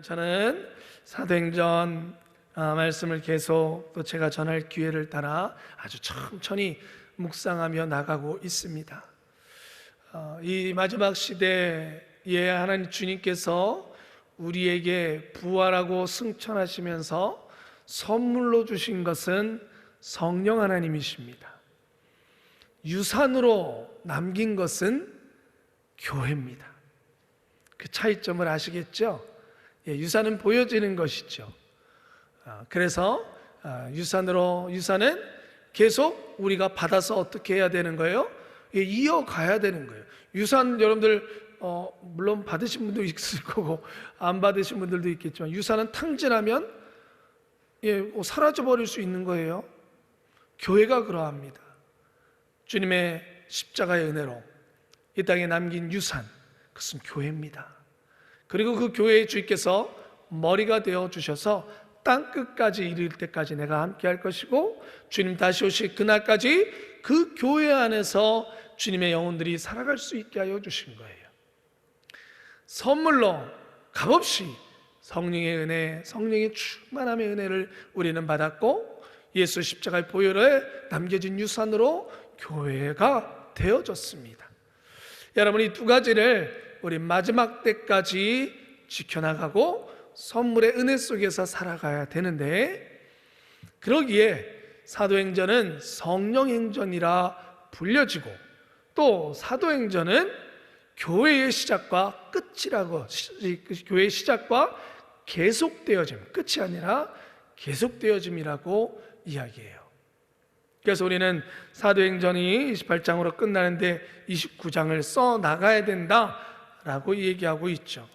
저는 사도행전 말씀을 계속 또 제가 전할 기회를 따라 아주 천천히 묵상하며 나가고 있습니다. 이 마지막 시대에 하나님 주님께서 우리에게 부활하고 승천하시면서 선물로 주신 것은 성령 하나님이십니다. 유산으로 남긴 것은 교회입니다. 그 차이점을 아시겠죠? 유산은 보여지는 것이죠. 그래서 유산은 계속 우리가 받아서 어떻게 해야 되는 거예요? 이어가야 되는 거예요. 유산 여러분들 물론 받으신 분도 있을 거고 안 받으신 분들도 있겠지만 유산은 탕진하면 사라져 버릴 수 있는 거예요. 교회가 그러합니다. 주님의 십자가의 은혜로 이 땅에 남긴 유산, 그것은 교회입니다. 그리고 그 교회의 주님께서 머리가 되어 주셔서 땅 끝까지 이를 때까지 내가 함께 할 것이고 주님 다시 오실 그날까지 그 교회 안에서 주님의 영혼들이 살아갈 수 있게 하여 주신 거예요. 선물로 값없이 성령의 은혜, 성령의 충만함의 은혜를 우리는 받았고 예수 십자가의 보혈에 남겨진 유산으로 교회가 되어졌습니다. 여러분, 이 두 가지를 우리 마지막 때까지 지켜나가고 선물의 은혜 속에서 살아가야 되는데, 그러기에 사도행전은 성령행전이라 불려지고 또 사도행전은 교회의 시작과 끝이라고, 교회의 시작과 계속되어짐, 끝이 아니라 계속되어짐이라고 이야기해요. 그래서 우리는 사도행전이 28장으로 끝나는데 29장을 써 나가야 된다라고 얘기하고 있죠.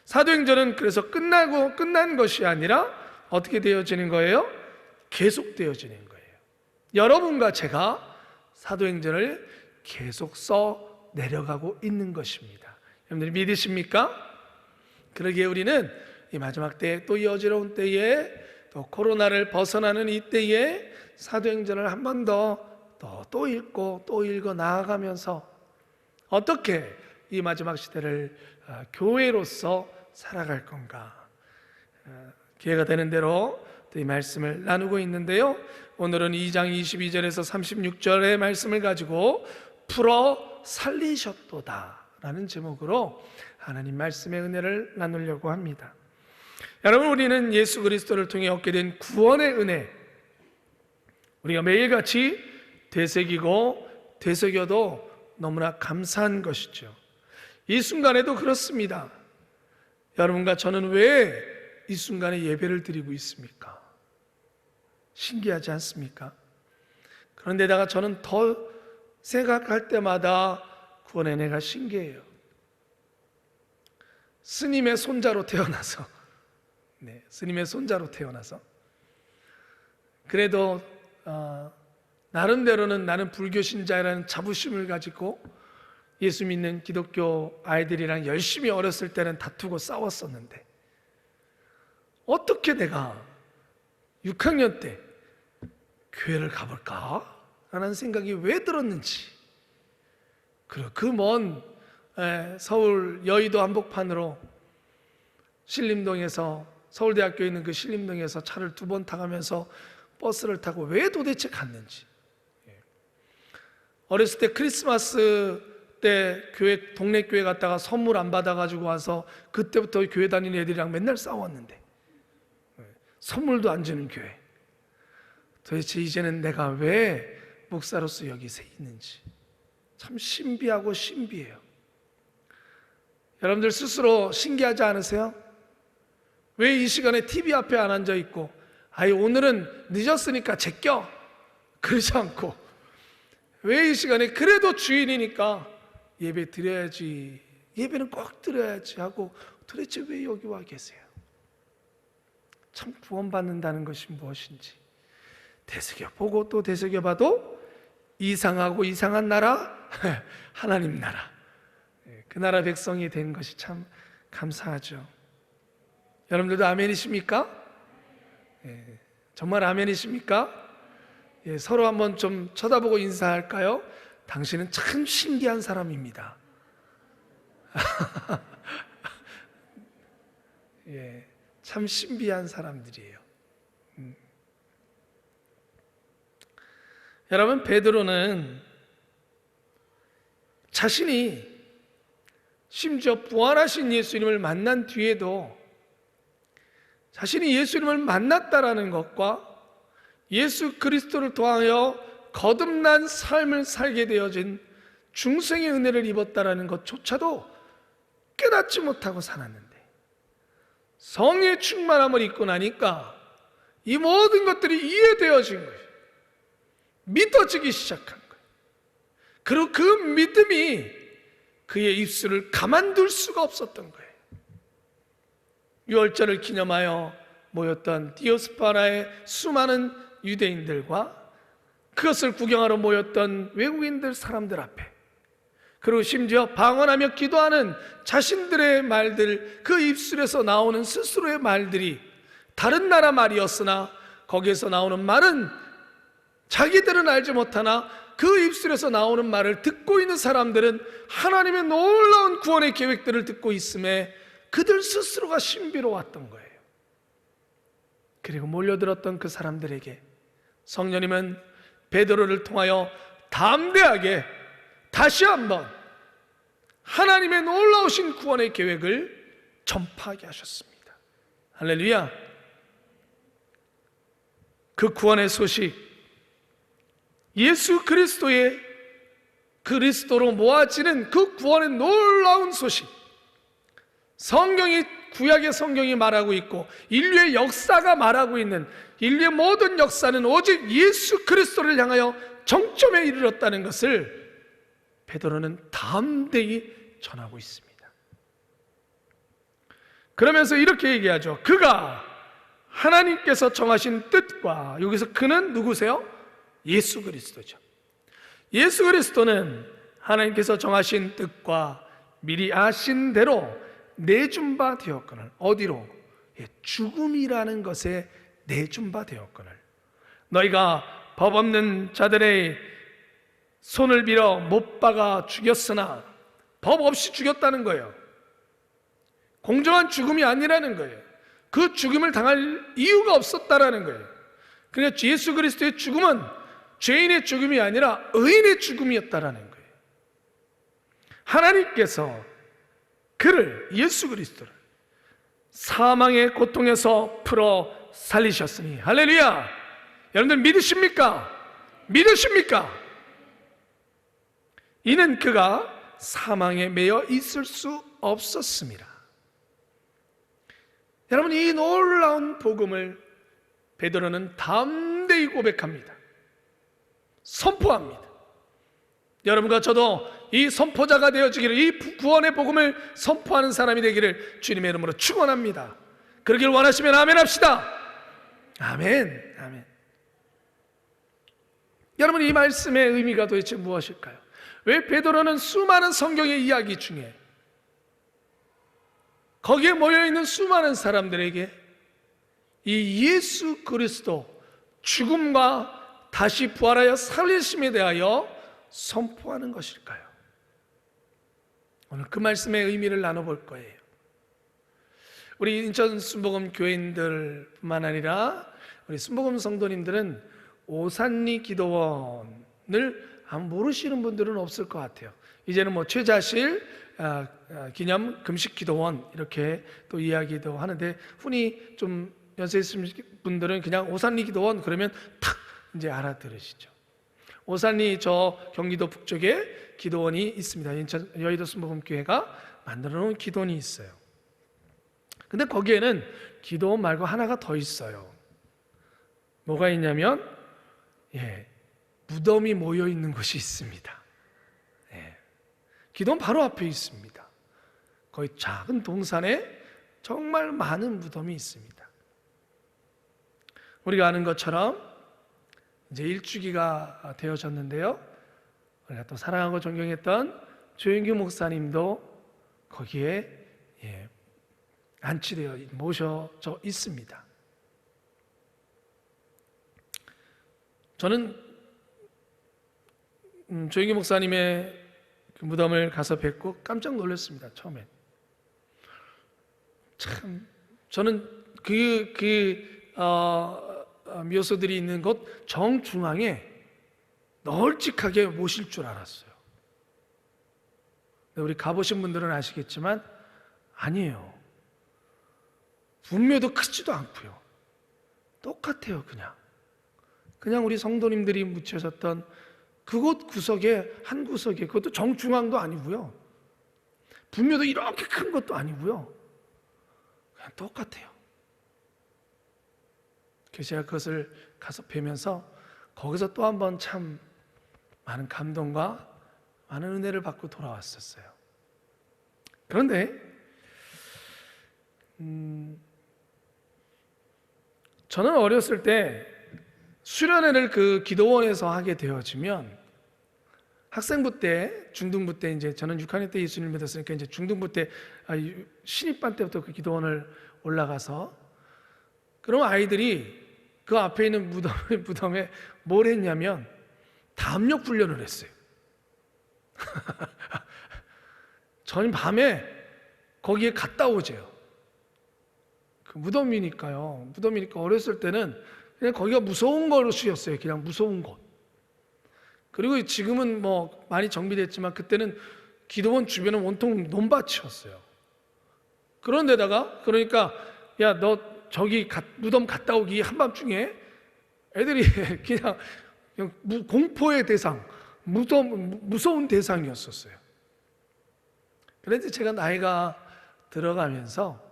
사도행전은 그래서 끝난 것이 아니라 어떻게 되어지는 거예요? 계속되어지는 거예요. 여러분과 제가 사도행전을 계속 써 내려가고 있는 것입니다. 여러분들이 믿으십니까? 그러기에 우리는 이 마지막 때에, 또 이 어지러운 때에, 또 코로나를 벗어나는 이 때에 사도행전을 한 번 또 읽고 또 읽어 나아가면서 어떻게 이 마지막 시대를 교회로서 살아갈 건가, 기회가 되는 대로 또 이 말씀을 나누고 있는데요, 오늘은 2장 22절에서 36절의 말씀을 가지고 풀어 살리셨도다 라는 제목으로 하나님 말씀의 은혜를 나누려고 합니다. 여러분, 우리는 예수 그리스도를 통해 얻게 된 구원의 은혜, 우리가 매일같이 되새기고 되새겨도 너무나 감사한 것이죠. 이 순간에도 그렇습니다. 여러분과 저는 왜 이 순간에 예배를 드리고 있습니까? 신기하지 않습니까? 그런데다가 저는 더 생각할 때마다 구원의 은혜가 신기해요. 스님의 손자로 태어나서, 스님의 손자로 태어나서 그래도 나름대로는 나는 불교 신자라는 자부심을 가지고 예수 믿는 기독교 아이들이랑 열심히 어렸을 때는 다투고 싸웠었는데, 어떻게 내가 6학년 때 교회를 가볼까? 라는 생각이 왜 들었는지, 그리고 그 먼 서울 여의도 한복판으로 신림동에서, 서울대학교에 있는 그 신림동에서 차를 2번 타가면서 버스를 타고 왜 도대체 갔는지, 어렸을 때 크리스마스 때 동네 교회 갔다가 선물 안 받아가지고 와서 그때부터 교회 다니는 애들이랑 맨날 싸웠는데, 선물도 안 주는 교회, 도대체 이제는 내가 왜 목사로서 여기서 있는지 참 신비하고 신비해요. 여러분들 스스로 신기하지 않으세요? 왜 이 시간에 TV 앞에 안 앉아 있고 오늘은 늦었으니까 제껴 그러지 않고, 왜 이 시간에 그래도 주일이니까 예배 드려야지, 예배는 꼭 드려야지 하고 도대체 왜 여기 와 계세요? 참 구원받는다는 것이 무엇인지 되새겨보고 또 되새겨봐도 이상하고 이상한 나라, 하나님 나라, 그 나라 백성이 된 것이 참 감사하죠. 여러분들도 아멘이십니까? 정말 아멘이십니까? 서로 한번 좀 쳐다보고 인사할까요? 당신은 참 신기한 사람입니다. 참 신비한 사람들이에요. 여러분, 베드로는 자신이 심지어 부활하신 예수님을 만난 뒤에도 자신이 예수님을 만났다라는 것과 예수 그리스도를 통하여 거듭난 삶을 살게 되어진 중생의 은혜를 입었다라는 것조차도 깨닫지 못하고 살았는데, 성의 충만함을 입고 나니까 이 모든 것들이 이해되어진 거예요. 믿어지기 시작한 거예요. 그리고 그 믿음이 그의 입술을 가만둘 수가 없었던 거예요. 유월절을 기념하여 모였던 디오스파라의 수많은 유대인들과 그것을 구경하러 모였던 외국인들 사람들 앞에, 그리고 심지어 방언하며 기도하는 자신들의 말들, 그 입술에서 나오는 스스로의 말들이 다른 나라 말이었으나 거기에서 나오는 말은 자기들은 알지 못하나 그 입술에서 나오는 말을 듣고 있는 사람들은 하나님의 놀라운 구원의 계획들을 듣고 있음에 그들 스스로가 신비로웠던 거예요. 그리고 몰려들었던 그 사람들에게 성령님은 베드로를 통하여 담대하게 다시 한번 하나님의 놀라우신 구원의 계획을 전파하게 하셨습니다. 할렐루야. 그 구원의 소식, 예수 그리스도로 모아지는 그 구원의 놀라운 소식, 구약의 성경이 말하고 있고 인류의 역사가 말하고 있는 인류의 모든 역사는 오직 예수 그리스도를 향하여 정점에 이르렀다는 것을 베드로는 담대히 전하고 있습니다. 그러면서 이렇게 얘기하죠. 그가 하나님께서 정하신 뜻과, 여기서 그는 누구세요? 예수 그리스도죠. 예수 그리스도는 하나님께서 정하신 뜻과 미리 아신 대로 내준 바 되었거늘. 어디로? 죽음이라는 것에 내준 바 되었거늘. 너희가 법 없는 자들의 손을 빌어 못 박아 죽였으나, 법 없이 죽였다는 거예요. 공정한 죽음이 아니라는 거예요. 그 죽음을 당할 이유가 없었다라는 거예요. 그러니까 예수 그리스도의 죽음은 죄인의 죽음이 아니라 의인의 죽음이었다라는 거예요. 하나님께서 그를, 예수 그리스도를 사망의 고통에서 풀어 살리셨으니, 할렐루야. 여러분들 믿으십니까? 믿으십니까? 이는 그가 사망에 매여 있을 수 없었습니다. 여러분, 이 놀라운 복음을 베드로는 담대히 고백합니다. 선포합니다. 여러분과 저도 이 선포자가 되어지기를, 이 구원의 복음을 선포하는 사람이 되기를 주님의 이름으로 축원합니다. 그러길 원하시면 아멘 합시다. 아멘, 아멘. 여러분, 이 말씀의 의미가 도대체 무엇일까요? 왜 베드로는 수많은 성경의 이야기 중에 거기에 모여있는 수많은 사람들에게 이 예수 그리스도 죽음과 다시 부활하여 살리심에 대하여 선포하는 것일까요? 오늘 그 말씀의 의미를 나눠볼 거예요. 우리 인천 순복음 교인들뿐만 아니라 우리 순복음 성도님들은 오산리 기도원을 모르시는 분들은 없을 것 같아요. 이제는 뭐 최자실 기념 금식 기도원 이렇게 또 이야기도 하는데, 흔히 좀 연세 있으신 분들은 그냥 오산리 기도원 그러면 탁 이제 알아들으시죠. 오산리 저 경기도 북쪽에 기도원이 있습니다. 인천 여의도 순복음교회가 만들어 놓은 기도원이 있어요. 근데 거기에는 기도원 말고 하나가 더 있어요. 뭐가 있냐면 무덤이 모여 있는 곳이 있습니다. 기도원 바로 앞에 있습니다. 거의 작은 동산에 정말 많은 무덤이 있습니다. 우리가 아는 것처럼 이제 일주기가 되어졌는데요, 우리가 또 사랑하고 존경했던 조영규 목사님도 거기에 안치되어 모셔져 있습니다. 저는 조영규 목사님의 그 무덤을 가서 뵙고 깜짝 놀랐습니다. 처음에 참 저는 묘소들이 있는 곳 정중앙에 널찍하게 모실 줄 알았어요. 우리 가보신 분들은 아시겠지만 아니에요. 분묘도 크지도 않고요. 똑같아요. 그냥 우리 성도님들이 묻혀졌던 그곳 구석에 한 구석에, 그것도 정중앙도 아니고요, 분묘도 이렇게 큰 것도 아니고요, 그냥 똑같아요. 그래서 제가 그것을 가서 뵈면서 거기서 또 한 번 참 많은 감동과 많은 은혜를 받고 돌아왔었어요. 그런데 저는 어렸을 때 수련회를 그 기도원에서 하게 되어지면 학생부 때, 중등부 때, 이제 저는 6학년 때 예수님을 믿었으니까 이제 중등부 때 신입반 때부터 그 기도원을 올라가서, 그럼 아이들이 그 앞에 있는 무덤에 뭘 했냐면 담력 훈련을 했어요. 저는 밤에 거기에 갔다 오재요. 그 무덤이니까 어렸을 때는 그냥 거기가 무서운 곳이었어요. 그냥 무서운 곳. 그리고 지금은 뭐 많이 정비됐지만 그때는 기도원 주변은 온통 논밭이었어요. 그런데다가 그러니까 야, 너 저기 무덤 갔다 오기 한밤중에 애들이 그냥 공포의 대상, 무서운 대상이었었어요. 그런데 제가 나이가 들어가면서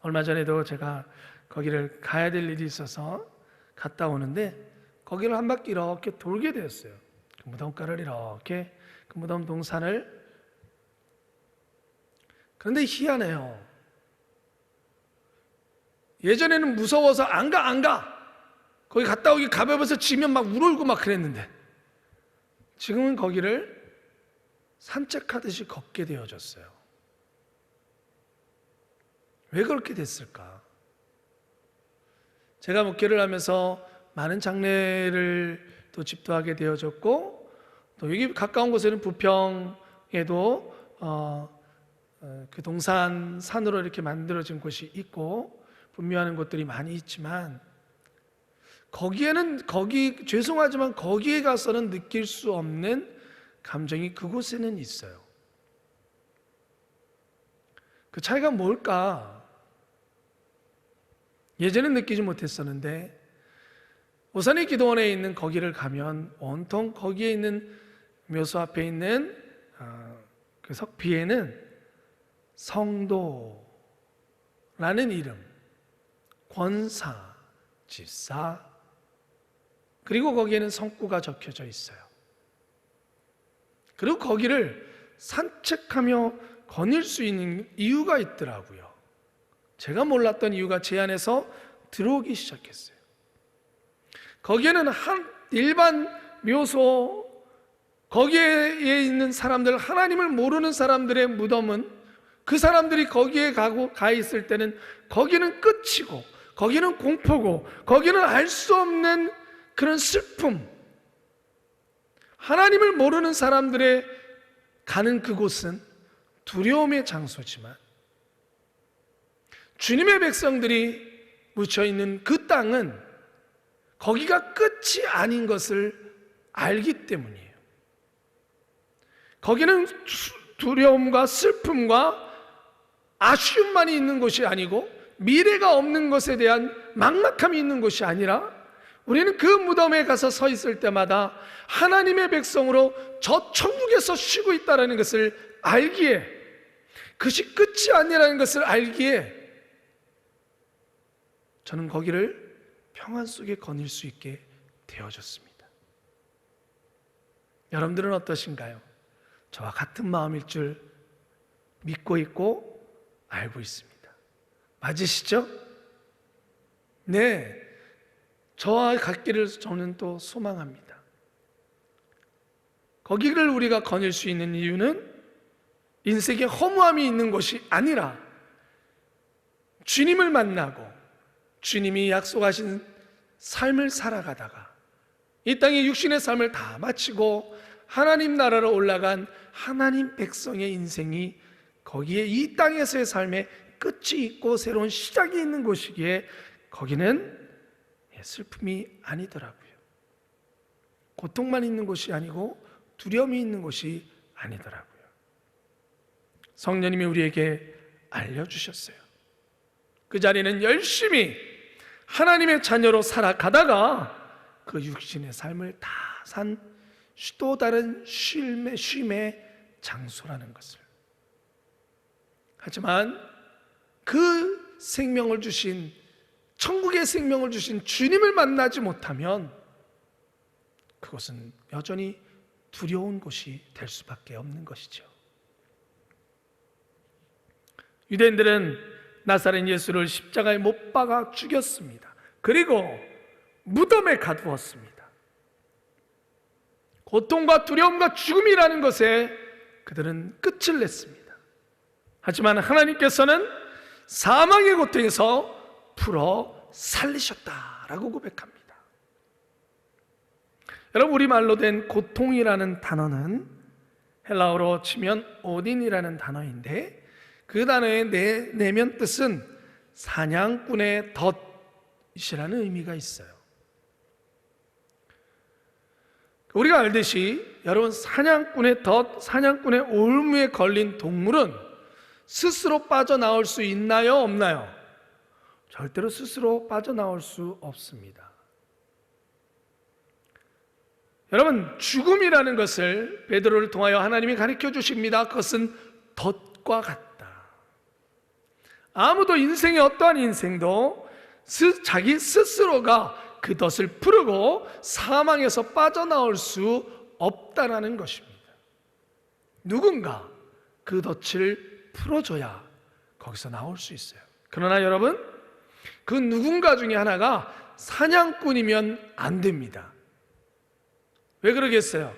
얼마 전에도 제가 거기를 가야 될 일이 있어서 갔다 오는데 거기를 한 바퀴 이렇게 돌게 되었어요. 그 무덤가를 이렇게, 그 무덤 동산을. 그런데 희한해요. 예전에는 무서워서 안 가. 거기 갔다 오기 가벼워서 지면 막 울고 막 그랬는데 지금은 거기를 산책하듯이 걷게 되어졌어요. 왜 그렇게 됐을까? 제가 목회를 하면서 많은 장례를 또 집도하게 되어졌고, 또 여기 가까운 곳에는 부평에도 그 동산 산으로 이렇게 만들어진 곳이 있고 분묘하는 곳들이 많이 있지만, 죄송하지만 거기에 가서는 느낄 수 없는 감정이 그곳에는 있어요. 그 차이가 뭘까? 예전엔 느끼지 못했었는데 오산의 기도원에 있는 거기를 가면 온통 거기에 있는 묘소 앞에 있는 그 석비에는 성도라는 이름, 권사, 집사, 그리고 거기에는 성구가 적혀져 있어요. 그리고 거기를 산책하며 거닐 수 있는 이유가 있더라고요. 제가 몰랐던 이유가 제 안에서 들어오기 시작했어요. 거기에는 일반 묘소, 거기에 있는 사람들, 하나님을 모르는 사람들의 무덤은, 그 사람들이 거기에 가 있을 때는 거기는 끝이고, 거기는 공포고, 거기는 알 수 없는 그런 슬픔. 하나님을 모르는 사람들의 가는 그곳은 두려움의 장소지만, 주님의 백성들이 묻혀있는 그 땅은 거기가 끝이 아닌 것을 알기 때문이에요. 거기는 두려움과 슬픔과 아쉬움만이 있는 곳이 아니고, 미래가 없는 것에 대한 막막함이 있는 곳이 아니라, 우리는 그 무덤에 가서 서 있을 때마다 하나님의 백성으로 저 천국에서 쉬고 있다는 것을 알기에, 그것이 끝이 아니라는 것을 알기에 저는 거기를 평안 속에 거닐 수 있게 되어졌습니다. 여러분들은 어떠신가요? 저와 같은 마음일 줄 믿고 있고 알고 있습니다. 맞으시죠? 네, 저와 같기를 저는 또 소망합니다. 거기를 우리가 거닐 수 있는 이유는 인생에 허무함이 있는 것이 아니라 주님을 만나고 주님이 약속하신 삶을 살아가다가 이 땅의 육신의 삶을 다 마치고 하나님 나라로 올라간 하나님 백성의 인생이 거기에 이 땅에서의 삶의 끝이 있고 새로운 시작이 있는 곳이기에 거기는 슬픔이 아니더라고요. 고통만 있는 곳이 아니고 두려움이 있는 곳이 아니더라고요. 성령님이 우리에게 알려주셨어요. 그 자리는 열심히 하나님의 자녀로 살아가다가 그 육신의 삶을 다 산 또 다른 쉼의 장소라는 것을. 하지만 그 생명을 주신, 천국의 생명을 주신 주님을 만나지 못하면 그것은 여전히 두려운 곳이 될 수밖에 없는 것이죠. 유대인들은 나사렛 예수를 십자가에 못 박아 죽였습니다. 그리고 무덤에 가두었습니다. 고통과 두려움과 죽음이라는 것에 그들은 끝을 냈습니다. 하지만 하나님께서는 사망의 고통에서 풀어 살리셨다라고 고백합니다. 여러분, 우리말로 된 고통이라는 단어는 헬라어로 치면 오딘이라는 단어인데 그 단어의 내면 뜻은 사냥꾼의 덫이라는 의미가 있어요. 우리가 알듯이 여러분, 사냥꾼의 덫, 사냥꾼의 올무에 걸린 동물은 스스로 빠져나올 수 있나요? 없나요? 절대로 스스로 빠져나올 수 없습니다. 여러분, 죽음이라는 것을 베드로를 통하여 하나님이 가르쳐 주십니다. 그것은 덫과 같다. 아무도 인생의 어떠한 인생도 자기 스스로가 그 덫을 풀고 사망에서 빠져나올 수 없다라는 것입니다. 누군가 그 덫을 풀어줘야 거기서 나올 수 있어요. 그러나 여러분, 그 누군가 중에 하나가 사냥꾼이면 안 됩니다. 왜 그러겠어요?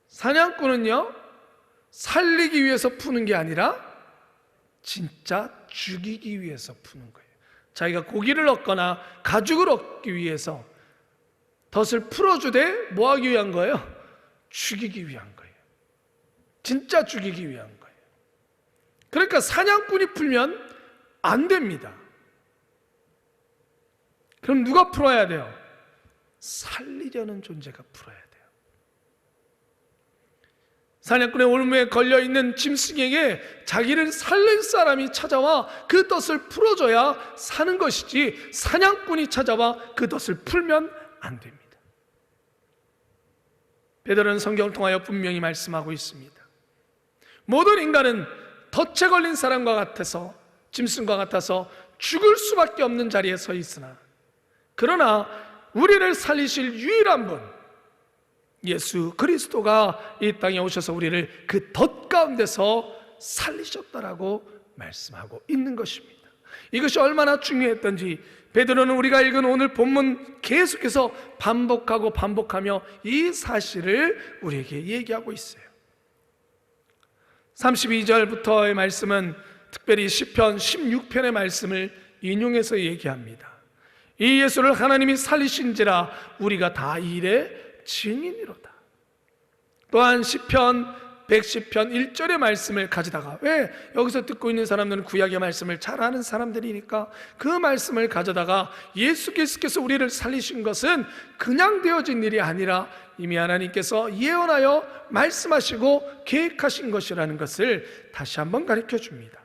사냥꾼은요, 살리기 위해서 푸는 게 아니라 진짜 죽이기 위해서 푸는 거예요. 자기가 고기를 얻거나 가죽을 얻기 위해서 덫을 풀어주되 뭐 하기 위한 거예요? 죽이기 위한 거예요. 진짜 죽이기 위한 거예요. 그러니까 사냥꾼이 풀면 안 됩니다. 그럼 누가 풀어야 돼요? 살리려는 존재가 풀어야 돼요. 사냥꾼의 올무에 걸려있는 짐승에게 자기를 살릴 사람이 찾아와 그 덫을 풀어줘야 사는 것이지, 사냥꾼이 찾아와 그 덫을 풀면 안 됩니다. 베드로는 성경을 통하여 분명히 말씀하고 있습니다. 모든 인간은 덫에 걸린 사람과 같아서, 짐승과 같아서 죽을 수밖에 없는 자리에 서 있으나, 그러나 우리를 살리실 유일한 분, 예수 그리스도가 이 땅에 오셔서 우리를 그 덫 가운데서 살리셨다라고 말씀하고 있는 것입니다. 이것이 얼마나 중요했던지 베드로는 우리가 읽은 오늘 본문 계속해서 반복하며 이 사실을 우리에게 얘기하고 있어요. 32절부터의 말씀은 특별히 시편 16편의 말씀을 인용해서 얘기합니다. 이 예수를 하나님이 살리신지라 우리가 다 이 일의 증인이로다. 또한 시편 110편 1절의 말씀을 가져다가, 왜 여기서 듣고 있는 사람들은 구약의 말씀을 잘 아는 사람들이니까 그 말씀을 가져다가 예수께서 우리를 살리신 것은 그냥 되어진 일이 아니라 이미 하나님께서 예언하여 말씀하시고 계획하신 것이라는 것을 다시 한번 가르쳐 줍니다.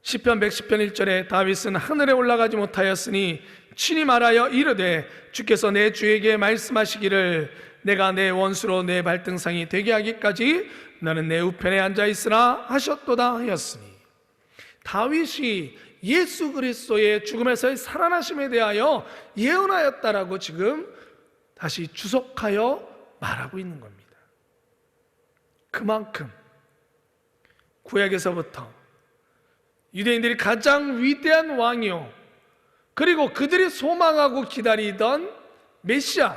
시편 110편 1절에 다윗은 하늘에 올라가지 못하였으니 친히 말하여 이르되 주께서 내 주에게 말씀하시기를 내가 내 원수로 내 발등상이 되게 하기까지 너는 내 우편에 앉아있으라 하셨도다 하였으니, 다윗이 예수 그리스도의 죽음에서의 살아나심에 대하여 예언하였다라고 지금 다시 주석하여 말하고 있는 겁니다. 그만큼 구약에서부터 유대인들이 가장 위대한 왕이요, 그리고 그들이 소망하고 기다리던 메시아,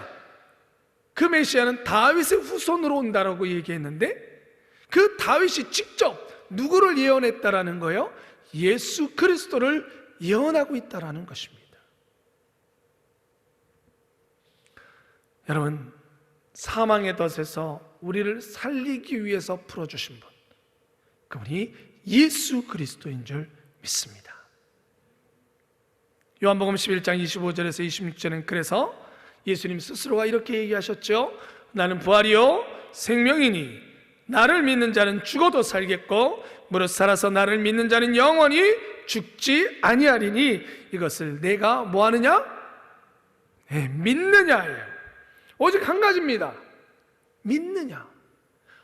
그 메시아는 다윗의 후손으로 온다라고 얘기했는데, 그 다윗이 직접 누구를 예언했다라는 거예요? 예수 그리스도를 예언하고 있다라는 것입니다. 여러분, 사망의 덫에서 우리를 살리기 위해서 풀어주신 분, 그분이 예수 그리스도인 줄 믿습니다. 요한복음 11장 25절에서 26절은 그래서 예수님 스스로가 이렇게 얘기하셨죠. 나는 부활이요 생명이니 나를 믿는 자는 죽어도 살겠고 무릇 살아서 나를 믿는 자는 영원히 죽지 아니하리니 이것을 내가 뭐하느냐? 믿느냐예요. 오직 한 가지입니다. 믿느냐.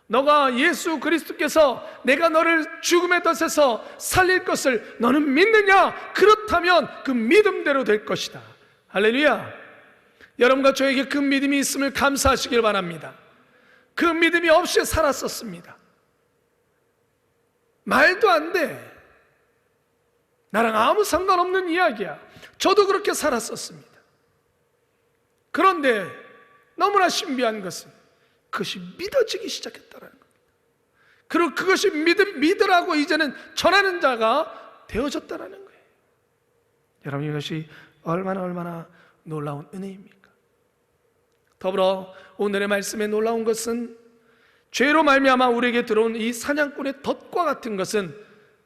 너가 예수 그리스도께서 내가 너를 죽음의 덫에서 살릴 것을 너는 믿느냐? 그렇다면 그 믿음대로 될 것이다. 할렐루야. 여러분과 저에게 그 믿음이 있음을 감사하시길 바랍니다. 그 믿음이 없이 살았었습니다. 말도 안 돼. 나랑 아무 상관없는 이야기야. 저도 그렇게 살았었습니다. 그런데 너무나 신비한 것은 그것이 믿어지기 시작했다는 겁니다. 그리고 그것이 믿으라고 이제는 전하는 자가 되어졌다는 거예요. 여러분, 이것이 얼마나 놀라운 은혜입니까? 더불어 오늘의 말씀에 놀라운 것은 죄로 말미암아 우리에게 들어온 이 사냥꾼의 덫과 같은 것은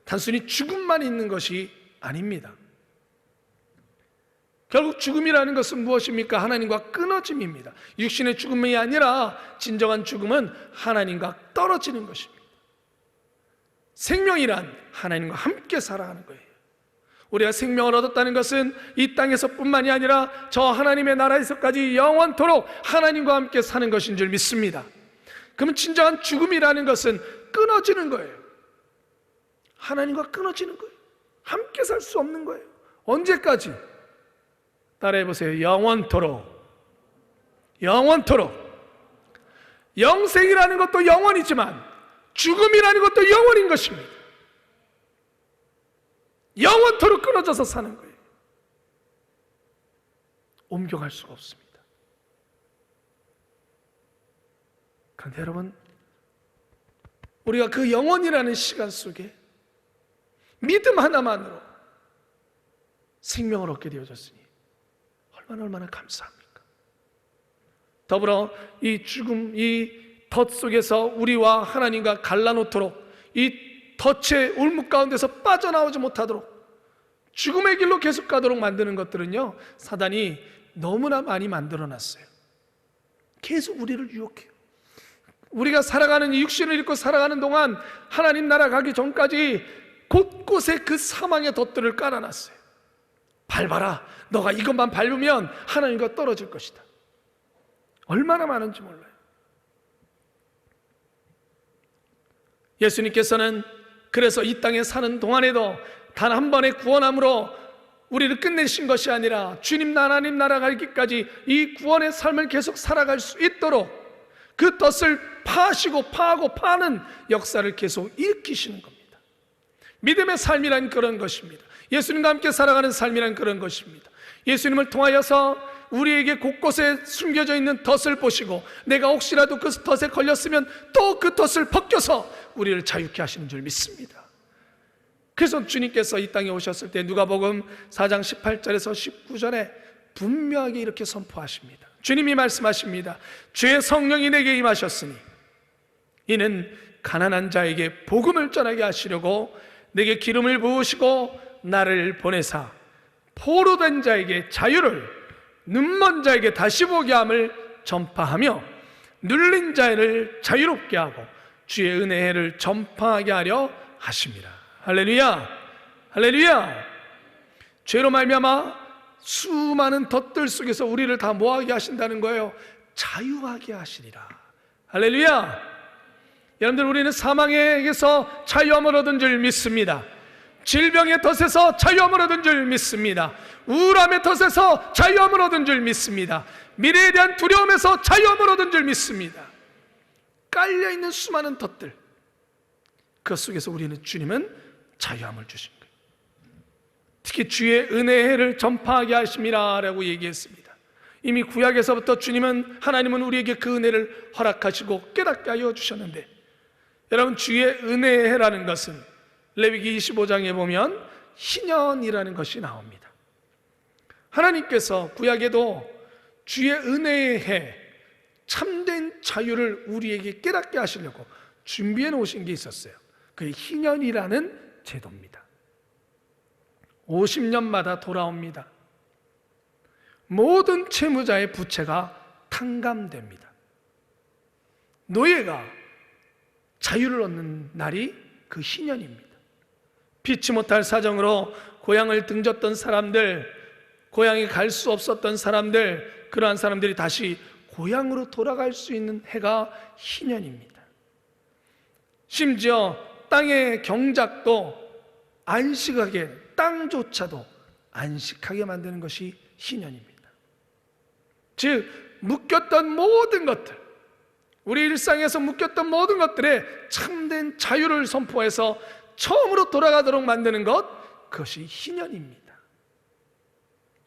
단순히 죽음만 있는 것이 아닙니다. 결국 죽음이라는 것은 무엇입니까? 하나님과 끊어짐입니다. 육신의 죽음이 아니라 진정한 죽음은 하나님과 떨어지는 것입니다. 생명이란 하나님과 함께 살아가는 거예요. 우리가 생명을 얻었다는 것은 이 땅에서뿐만이 아니라 저 하나님의 나라에서까지 영원토록 하나님과 함께 사는 것인 줄 믿습니다. 그러면 진정한 죽음이라는 것은 끊어지는 거예요. 하나님과 끊어지는 거예요. 함께 살 수 없는 거예요. 언제까지? 따라해보세요. 영원토록. 영원토록. 영생이라는 것도 영원이지만 죽음이라는 것도 영원인 것입니다. 영원토록 끊어져서 사는 거예요. 옮겨갈 수가 없습니다. 그런데 여러분, 우리가 그 영원이라는 시간 속에 믿음 하나만으로 생명을 얻게 되어졌으니 얼마나 감사합니까? 더불어 이 죽음, 이 덫 속에서 우리와 하나님과 갈라놓도록, 이 덫의 울무 가운데서 빠져나오지 못하도록 죽음의 길로 계속 가도록 만드는 것들은요, 사단이 너무나 많이 만들어놨어요. 계속 우리를 유혹해요. 우리가 살아가는, 이 육신을 입고 살아가는 동안 하나님 나라 가기 전까지 곳곳에 그 사망의 덫들을 깔아놨어요. 밟아라. 너가 이것만 밟으면 하나님과 떨어질 것이다. 얼마나 많은지 몰라요. 예수님께서는 그래서 이 땅에 사는 동안에도 단 한 번의 구원함으로 우리를 끝내신 것이 아니라 주님 하나님 나라 가기까지 이 구원의 삶을 계속 살아갈 수 있도록 그 덫을 파하고 파는 역사를 계속 일으키시는 겁니다. 믿음의 삶이란 그런 것입니다. 예수님과 함께 살아가는 삶이란 그런 것입니다. 예수님을 통하여서 우리에게 곳곳에 숨겨져 있는 덫을 보시고 내가 혹시라도 그 덫에 걸렸으면 또 그 덫을 벗겨서 우리를 자유케 하시는 줄 믿습니다. 그래서 주님께서 이 땅에 오셨을 때 누가복음 4장 18절에서 19절에 분명하게 이렇게 선포하십니다. 주님이 말씀하십니다. 주의 성령이 내게 임하셨으니 이는 가난한 자에게 복음을 전하게 하시려고 내게 기름을 부으시고 나를 보내사 포로된 자에게 자유를, 눈먼 자에게 다시 보게 함을 전파하며 눌린 자를 자유롭게 하고 주의 은혜의 해를 전파하게 하려 하심이라. 할렐루야, 할렐루야. 죄로 말미암아 수많은 덫들 속에서 우리를 다 뭐하게 하신다는 거예요? 자유하게 하시리라. 할렐루야. 여러분들, 우리는 사망에게서 자유함을 얻은 줄 믿습니다. 질병의 덫에서 자유함을 얻은 줄 믿습니다. 우울함의 덫에서 자유함을 얻은 줄 믿습니다. 미래에 대한 두려움에서 자유함을 얻은 줄 믿습니다. 깔려있는 수많은 덫들, 그 속에서 우리는 주님은 자유함을 주신 거예요. 특히 주의 은혜의 해를 전파하게 하심이라 라고 얘기했습니다. 이미 구약에서부터 주님은, 하나님은 우리에게 그 은혜를 허락하시고 깨닫게 하여 주셨는데, 여러분, 주의 은혜의 해라는 것은 레위기 25장에 보면 희년이라는 것이 나옵니다. 하나님께서 구약에도 주의 은혜의 해, 참된 자유를 우리에게 깨닫게 하시려고 준비해 놓으신 게 있었어요. 그게 희년이라는 제도입니다. 50년마다 돌아옵니다. 모든 채무자의 부채가 탕감됩니다. 노예가 자유를 얻는 날이 그 희년입니다. 피치 못할 사정으로 고향을 등졌던 사람들, 고향에 갈 수 없었던 사람들, 그러한 사람들이 다시 고향으로 돌아갈 수 있는 해가 희년입니다. 심지어 땅의 경작도 안식하게, 땅조차도 안식하게 만드는 것이 희년입니다. 즉 묶였던 모든 것들, 우리 일상에서 묶였던 모든 것들에 참된 자유를 선포해서 처음으로 돌아가도록 만드는 것, 그것이 희년입니다.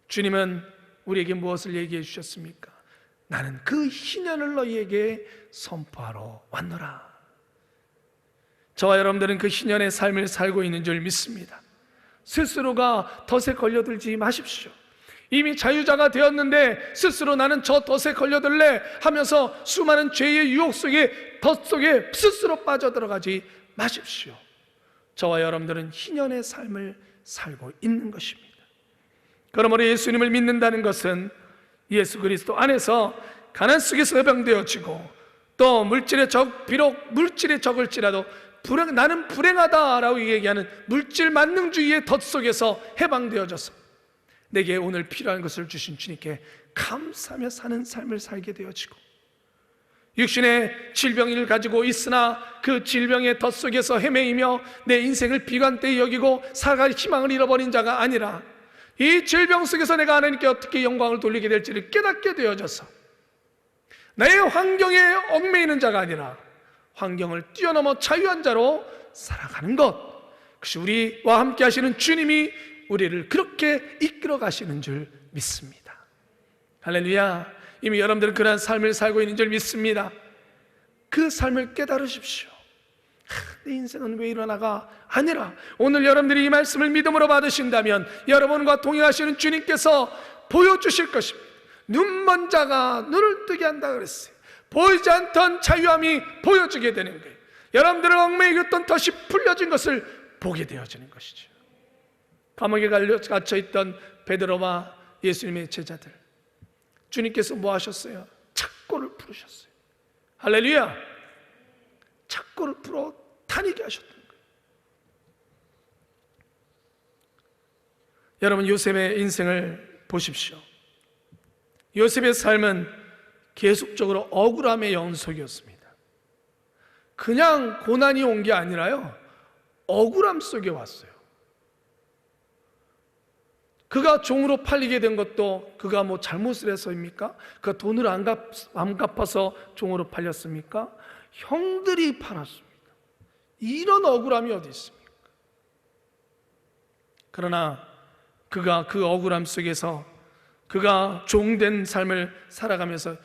주님은 우리에게 무엇을 얘기해 주셨습니까? 나는 그 희년을 너희에게 선포하러 왔노라. 저와 여러분들은 그 희년의 삶을 살고 있는 줄 믿습니다. 스스로가 덫에 걸려들지 마십시오. 이미 자유자가 되었는데 스스로 나는 저 덫에 걸려들래 하면서 수많은 죄의 유혹 속에, 덫 속에 스스로 빠져들어가지 마십시오. 저와 여러분들은 희년의 삶을 살고 있는 것입니다. 그러므로 예수님을 믿는다는 것은 예수 그리스도 안에서 가난 속에서 해방되어지고, 또 비록 물질의 적을지라도 나는 불행하다라고 얘기하는 물질 만능주의의 덫 속에서 해방되어져서 내게 오늘 필요한 것을 주신 주님께 감사하며 사는 삶을 살게 되어지고, 육신의 질병을 가지고 있으나 그 질병의 덫 속에서 헤매이며 내 인생을 비관되이 여기고 살아갈 희망을 잃어버린 자가 아니라, 이 질병 속에서 내가 하나님께 어떻게 영광을 돌리게 될지를 깨닫게 되어져서 나의 환경에 얽매이는 자가 아니라 환경을 뛰어넘어 자유한 자로 살아가는 것, 그것이 우리와 함께 하시는 주님이 우리를 그렇게 이끌어 가시는 줄 믿습니다. 할렐루야. 이미 여러분들은 그러한 삶을 살고 있는 줄 믿습니다. 그 삶을 깨달으십시오. 내 인생은 왜 이러나가 아니라, 오늘 여러분들이 이 말씀을 믿음으로 받으신다면 여러분과 동행하시는 주님께서 보여주실 것입니다. 눈먼 자가 눈을 뜨게 한다 그랬어요. 보이지 않던 자유함이 보여지게 되는 거예요. 여러분들을 얽매이던 덫이 풀려진 것을 보게 되어지는 것이죠. 감옥에 갇혀있던 베드로와 예수님의 제자들, 주님께서 뭐 하셨어요? 착고를 풀으셨어요. 할렐루야. 착고를 풀어 다니게 하셨던 거예요. 여러분, 요셉의 인생을 보십시오. 요셉의 삶은 계속적으로 억울함의 연속이었습니다. 그냥 고난이 온 게 아니라요, 억울함 속에 왔어요. 그가 종으로 팔리게 된 것도 그가 뭐 잘못을 해서입니까? 그가 돈을 안 갚아서 종으로 팔렸습니까? 형들이 팔았습니다. 이런 억울함이 어디 있습니까? 그러나 그가 그 억울함 속에서 그가 종된 삶을 살아가면서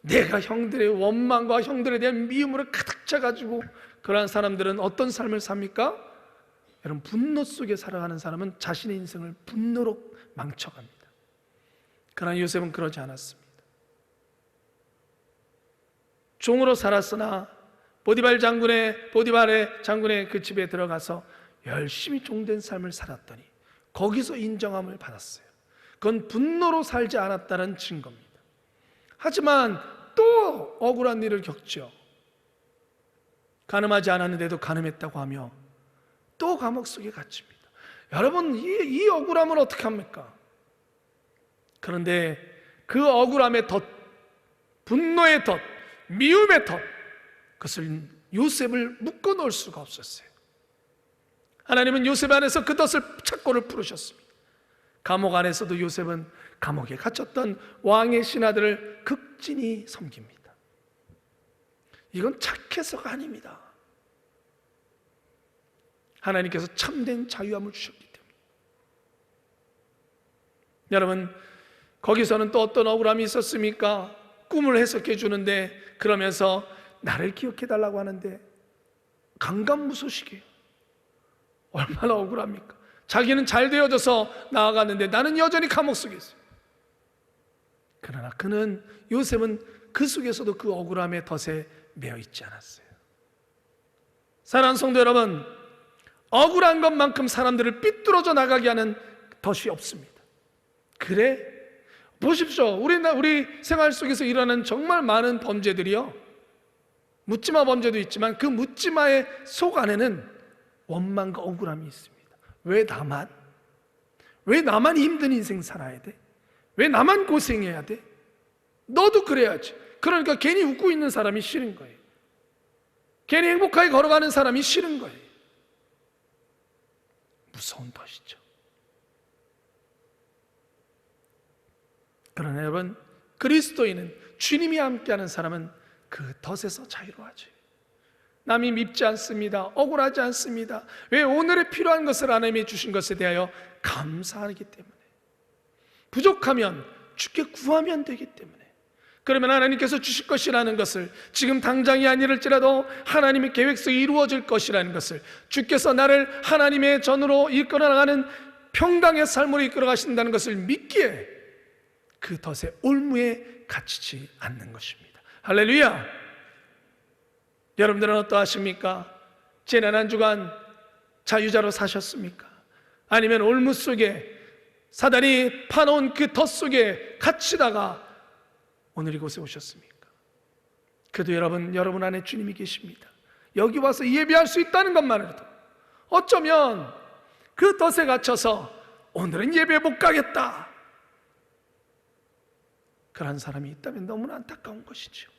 내가 형들의 원망과 형들에 대한 미움으로 가득 차가지고, 그러한 사람들은 어떤 삶을 삽니까? 여러분, 분노 속에 살아가는 사람은 자신의 인생을 분노로 망쳐갑니다. 그러나 요셉은 그러지 않았습니다. 종으로 살았으나 보디발의 장군의 그 집에 들어가서 열심히 종된 삶을 살았더니 거기서 인정함을 받았어요. 그건 분노로 살지 않았다는 증거입니다. 하지만 또 억울한 일을 겪죠. 가늠하지 않았는데도 가늠했다고 하며 또 감옥 속에 갇힙니다. 여러분, 이 억울함을 어떻게 합니까? 그런데 그 억울함의 덫, 분노의 덫, 미움의 덫, 그것을 요셉을 묶어 놓을 수가 없었어요. 하나님은 요셉 안에서 그 덫을 착고를 풀으셨습니다. 감옥 안에서도 요셉은 감옥에 갇혔던 왕의 신하들을 극진히 섬깁니다. 이건 착해서가 아닙니다. 하나님께서 참된 자유함을 주셨기 때문에. 여러분, 거기서는 또 어떤 억울함이 있었습니까? 꿈을 해석해 주는데, 그러면서 나를 기억해 달라고 하는데 강간무소식이에요. 얼마나 억울합니까? 자기는 잘 되어져서 나아갔는데 나는 여전히 감옥 속에 있어요. 그러나 요셉은 그 속에서도 그 억울함의 덫에 매여 있지 않았어요. 사랑하는 성도 여러분, 억울한 것만큼 사람들을 삐뚤어져 나가게 하는 덫이 없습니다. 그래? 보십시오. 우리 생활 속에서 일어나는 정말 많은 범죄들이요, 묻지마 범죄도 있지만 그 묻지마의 속 안에는 원망과 억울함이 있습니다. 왜 나만? 왜 나만 힘든 인생 살아야 돼? 왜 나만 고생해야 돼? 너도 그래야지. 그러니까 괜히 웃고 있는 사람이 싫은 거예요. 괜히 행복하게 걸어가는 사람이 싫은 거예요. 무서운 덫이죠. 그러나 여러분, 그리스도인은, 주님이 함께하는 사람은 그 덫에서 자유로워하죠. 남이 밉지 않습니다. 억울하지 않습니다. 왜? 오늘의 필요한 것을 하나님이 주신 것에 대하여 감사하기 때문에. 부족하면 주께 구하면 되기 때문에. 그러면 하나님께서 주실 것이라는 것을, 지금 당장이 아니랄지라도 하나님의 계획 속에 이루어질 것이라는 것을, 주께서 나를 하나님의 전으로 이끌어 나가는 평강의 삶으로 이끌어 가신다는 것을 믿기에 그 덫의 올무에 갇히지 않는 것입니다. 할렐루야! 여러분들은 어떠하십니까? 지난 한 주간 자유자로 사셨습니까? 아니면 올무 속에 사단이 파놓은 그 덫 속에 갇히다가 오늘 이곳에 오셨습니까? 그래도 여러분 안에 주님이 계십니다. 여기 와서 예배할 수 있다는 것만으로도, 어쩌면 그 덫에 갇혀서 오늘은 예배 못 가겠다, 그런 사람이 있다면 너무나 안타까운 것이죠.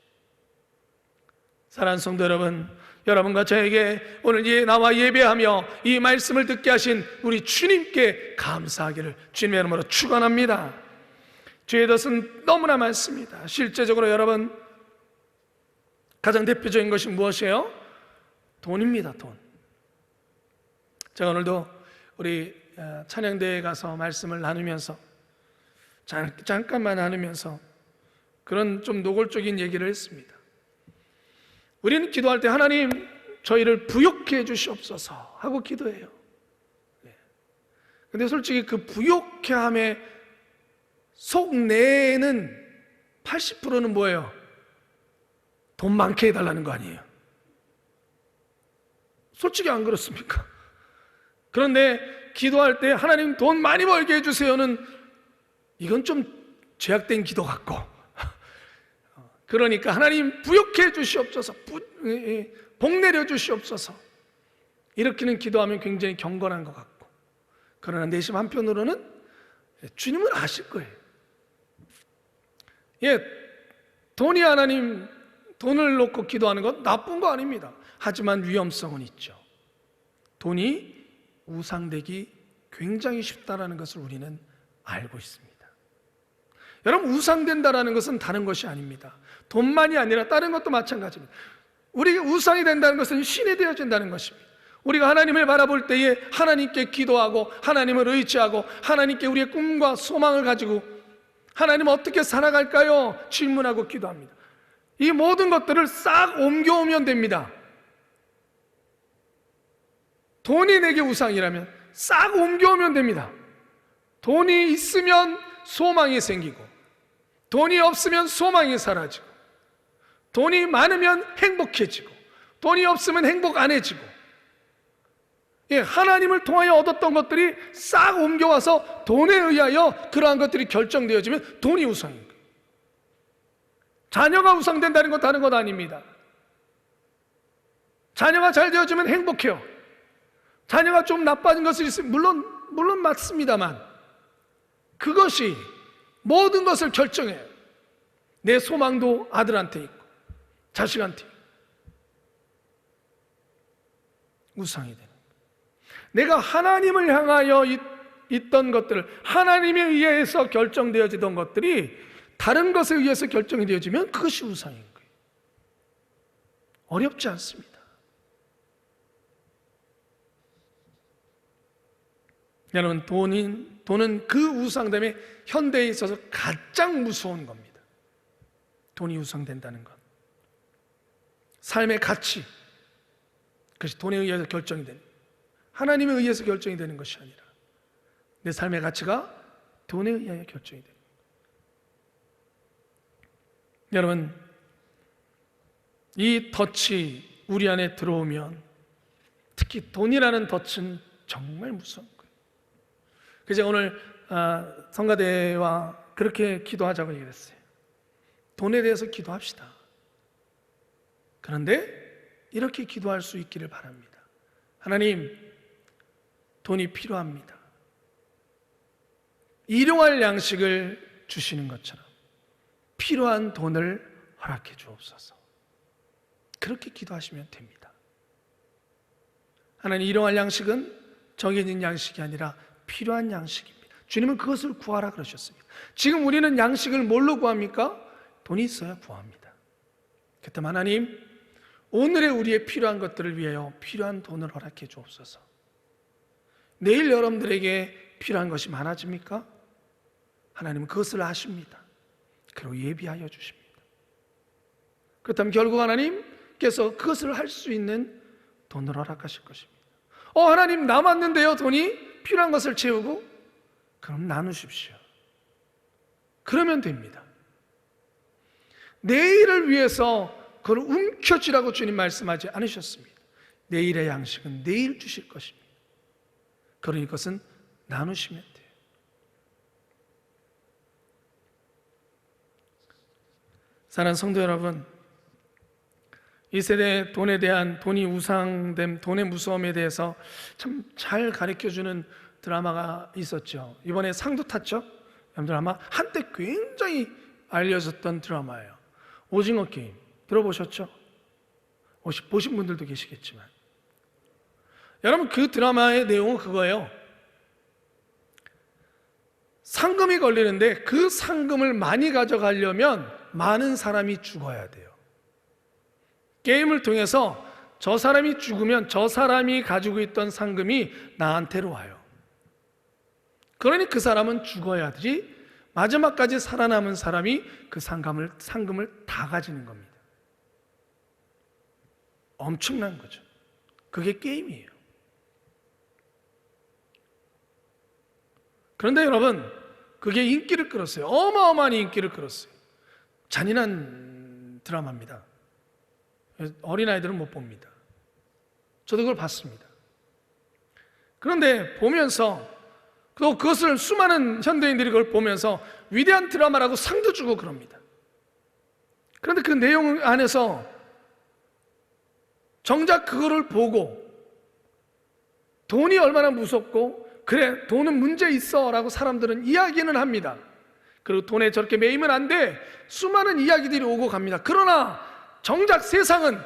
사랑하는 성도 여러분, 여러분과 저에게 오늘 나와 예배하며 이 말씀을 듣게 하신 우리 주님께 감사하기를 주님의 이름으로 축원합니다. 죄의 덫은 너무나 많습니다. 실제적으로 여러분, 가장 대표적인 것이 무엇이에요? 돈입니다. 돈. 제가 오늘도 우리 찬양대에 가서 말씀을 나누면서, 잠깐만 나누면서 그런 좀 노골적인 얘기를 했습니다. 우리는 기도할 때 하나님 저희를 부욕해 해 주시옵소서 하고 기도해요. 근데 솔직히 그 부욕해함의 속내에는 80%는 뭐예요? 돈 많게 해달라는 거 아니에요? 솔직히 안 그렇습니까? 그런데 기도할 때 하나님 돈 많이 벌게 해주세요는, 이건 좀 죄악된 기도 같고, 그러니까 하나님 부욕해 주시옵소서, 복 내려 주시옵소서, 이렇게는 기도하면 굉장히 경건한 것 같고, 그러나 내심 한편으로는 주님은 아실 거예요. 돈이 하나님, 돈을 놓고 기도하는 건 나쁜 거 아닙니다. 하지만 위험성은 있죠. 돈이 우상되기 굉장히 쉽다는 것을 우리는 알고 있습니다. 여러분, 우상된다는 것은 다른 것이 아닙니다. 돈만이 아니라 다른 것도 마찬가지입니다. 우리가 우상이 된다는 것은 신이 되어진다는 것입니다. 우리가 하나님을 바라볼 때에 하나님께 기도하고 하나님을 의지하고 하나님께 우리의 꿈과 소망을 가지고 하나님 어떻게 살아갈까요? 질문하고 기도합니다. 이 모든 것들을 싹 옮겨오면 됩니다. 돈이 내게 우상이라면 싹 옮겨오면 됩니다. 돈이 있으면 소망이 생기고, 돈이 없으면 소망이 사라지고, 돈이 많으면 행복해지고, 돈이 없으면 행복 안 해지고, 하나님을 통하여 얻었던 것들이 싹 옮겨와서 돈에 의하여 그러한 것들이 결정되어지면 돈이 우상인 거예요. 자녀가 우상된다는 건 다른 것 아닙니다. 자녀가 잘 되어지면 행복해요. 자녀가 좀 나빠진 것이 있으면 물론 맞습니다만, 그것이 모든 것을 결정해요. 내 소망도 아들한테 있고 자식한테 있고. 우상이 되는 거예요. 내가 하나님을 향하여 있던 것들을, 하나님에 의해서 결정되어지던 것들이 다른 것에 의해서 결정이 되어지면 그것이 우상인 거예요. 어렵지 않습니다. 여러분, 돈은 그 우상 때문에 현대에 있어서 가장 무서운 겁니다. 돈이 우상된다는 것, 삶의 가치, 그것이 돈에 의해서 결정이 되는, 하나님에 의해서 결정이 되는 것이 아니라 내 삶의 가치가 돈에 의하여 결정이 되는 거예요. 여러분, 이 덫이 우리 안에 들어오면 특히 돈이라는 덫은 정말 무서운 거예요. 그래서 오늘 성가대와 그렇게 기도하자고 얘기했어요. 돈에 대해서 기도합시다. 그런데 이렇게 기도할 수 있기를 바랍니다. 하나님, 돈이 필요합니다. 일용할 양식을 주시는 것처럼 필요한 돈을 허락해 주옵소서. 그렇게 기도하시면 됩니다. 하나님, 일용할 양식은 정해진 양식이 아니라 필요한 양식입니다. 주님은 그것을 구하라 그러셨습니다. 지금 우리는 양식을 뭘로 구합니까? 돈이 있어야 구합니다. 그때 하나님, 오늘의 우리의 필요한 것들을 위하여 필요한 돈을 허락해 주옵소서. 내일 여러분들에게 필요한 것이 많아집니까? 하나님은 그것을 아십니다. 그리고 예비하여 주십니다. 그렇다면 결국 하나님께서 그것을 할 수 있는 돈을 허락하실 것입니다. 하나님, 남았는데요, 돈이 필요한 것을 채우고, 그럼 나누십시오. 그러면 됩니다. 내일을 위해서 그걸 움켜쥐라고 주님 말씀하지 않으셨습니다. 내일의 양식은 내일 주실 것입니다. 그러니 그것은 나누시면 돼요. 사랑하는 성도 여러분, 이 세대 돈에 대한, 돈이 우상됨, 돈의 무서움에 대해서 참 잘 가르쳐주는 드라마가 있었죠. 이번에 상도 탔죠. 여러분들 아마 한때 굉장히 알려졌던 드라마예요. 오징어 게임 들어보셨죠? 보신 분들도 계시겠지만, 여러분, 그 드라마의 내용은 그거예요. 상금이 걸리는데 그 상금을 많이 가져가려면 많은 사람이 죽어야 돼요. 게임을 통해서 저 사람이 죽으면 저 사람이 가지고 있던 상금이 나한테로 와요. 그러니 그 사람은 죽어야지 마지막까지 살아남은 사람이 그 상금을 다 가지는 겁니다. 엄청난 거죠. 그게 게임이에요. 그런데 여러분, 그게 인기를 끌었어요. 어마어마한 인기를 끌었어요. 잔인한 드라마입니다. 어린아이들은 못 봅니다. 저도 그걸 봤습니다. 그런데 보면서, 또 그것을 수많은 현대인들이 그걸 보면서 위대한 드라마라고 상도 주고 그럽니다. 그런데 그 내용 안에서 정작 그거를 보고 돈이 얼마나 무섭고, 그래, 돈은 문제 있어 라고 사람들은 이야기는 합니다. 그리고 돈에 저렇게 매이면 안 돼, 수많은 이야기들이 오고 갑니다. 그러나 정작 세상은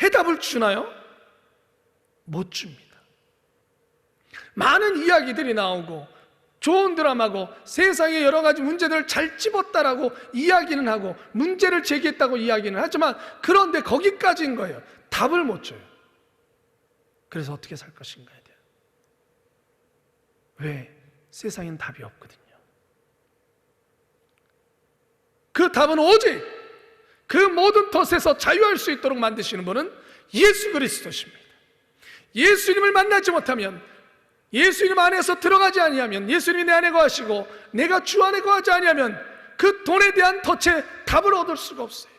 해답을 주나요? 못 줍니다. 많은 이야기들이 나오고 좋은 드라마고 세상의 여러 가지 문제들을 잘 찝었다라고 이야기는 하고 문제를 제기했다고 이야기는 하지만, 그런데 거기까지인 거예요. 답을 못 줘요. 그래서 어떻게 살 것인가에 대한, 왜? 세상엔 답이 없거든요. 그 답은 오직 그 모든 덫에서 자유할 수 있도록 만드시는 분은 예수 그리스도십니다. 예수님을 만나지 못하면, 예수님 안에서 들어가지 아니하면, 예수님이 내 안에 거하시고 내가 주 안에 거하지 아니하면 그 돈에 대한 덫에 답을 얻을 수가 없어요.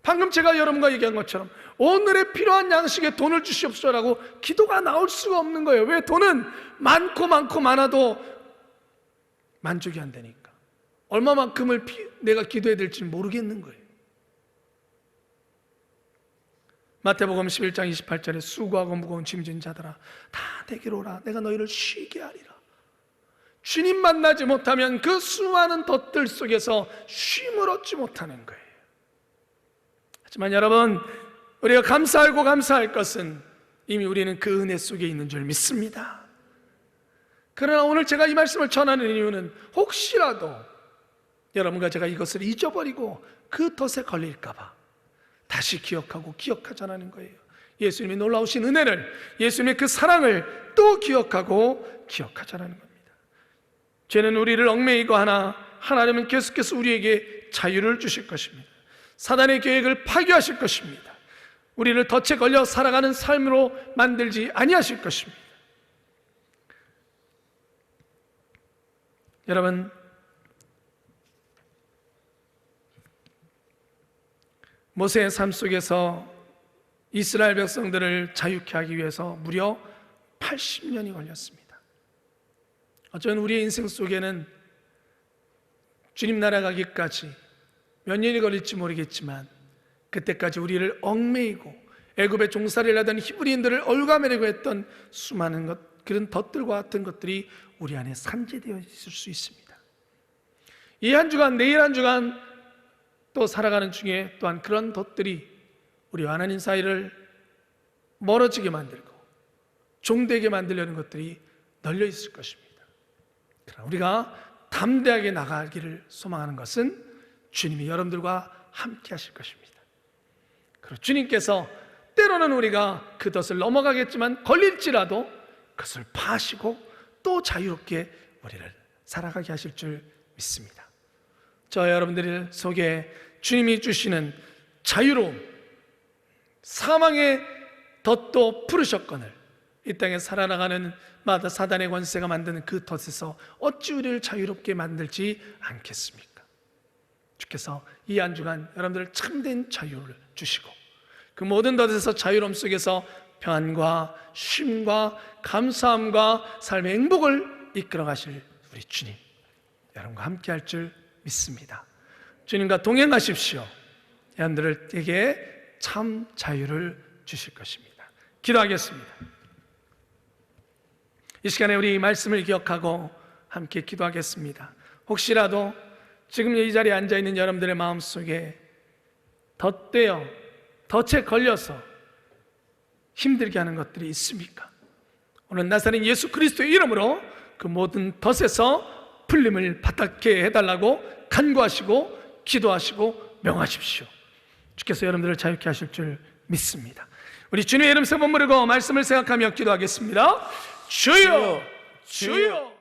방금 제가 여러분과 얘기한 것처럼 오늘의 필요한 양식에 돈을 주시옵소서라고 기도가 나올 수가 없는 거예요. 왜? 돈은 많고 많아도 만족이 안 되니까. 얼마만큼을 내가 기도해야 될지 모르겠는 거예요. 마태복음 11장 28절에 수고하고 무거운 짐 진 자들아 다 내게로 오라, 내가 너희를 쉬게 하리라. 주님 만나지 못하면 그 수많은 덫들 속에서 쉼을 얻지 못하는 거예요. 하지만 여러분, 우리가 감사하고 감사할 것은 이미 우리는 그 은혜 속에 있는 줄 믿습니다. 그러나 오늘 제가 이 말씀을 전하는 이유는 혹시라도 여러분과 제가 이것을 잊어버리고 그 덫에 걸릴까 봐 다시 기억하고 기억하자는 거예요. 예수님의 놀라우신 은혜를, 예수님의 그 사랑을 또 기억하고 기억하자는 겁니다. 죄는 우리를 얽매이고 하나님은 계속해서 우리에게 자유를 주실 것입니다. 사단의 계획을 파괴하실 것입니다. 우리를 덫에 걸려 살아가는 삶으로 만들지 아니하실 것입니다. 여러분, 모세의 삶 속에서 이스라엘 백성들을 자유케 하기 위해서 무려 80년이 걸렸습니다. 어쩌면 우리의 인생 속에는 주님 나라 가기까지 몇 년이 걸릴지 모르겠지만 그때까지 우리를 얽매이고 애굽의 종살이를 하던 히브리인들을 얼가매려고 했던 수많은 그런 덫들과 같은 것들이 우리 안에 산재되어 있을 수 있습니다. 이 한 주간, 내일 한 주간 또 살아가는 중에 또한 그런 덫들이 우리와 하나님 사이를 멀어지게 만들고 종되게 만들려는 것들이 널려 있을 것입니다. 그러나 우리가 담대하게 나가기를 소망하는 것은 주님이 여러분들과 함께 하실 것입니다. 그리고 주님께서 때로는 우리가 그 덫을 넘어가겠지만 걸릴지라도 그것을 파시고 또 자유롭게 우리를 살아가게 하실 줄 믿습니다. 저 여러분들 속에 주님이 주시는 자유로움, 사망의 덫도 풀으셨거늘 이 땅에 살아나가는 마다 사단의 권세가 만드는 그 덫에서 어찌 우리를 자유롭게 만들지 않겠습니까? 주께서 이 한 주간 여러분들 참된 자유를 주시고 그 모든 덫에서 자유로움 속에서 평안과 쉼과 감사함과 삶의 행복을 이끌어 가실 우리 주님 여러분과 함께 할 줄 믿습니다. 주님과 동행하십시오. 여러분들에게 참 자유를 주실 것입니다. 기도하겠습니다. 이 시간에 우리 말씀을 기억하고 함께 기도하겠습니다. 혹시라도 지금 이 자리에 앉아있는 여러분들의 마음속에 덫에 걸려서 힘들게 하는 것들이 있습니까? 오늘 나사렛 예수 그리스도의 이름으로 그 모든 덫에서 풀림을 받게 해달라고 간구하시고 기도하시고 명하십시오. 주께서 여러분들을 자유케 하실 줄 믿습니다. 우리 주님의 이름 세 번 부르고 말씀을 생각하며 기도하겠습니다. 주여, 주여.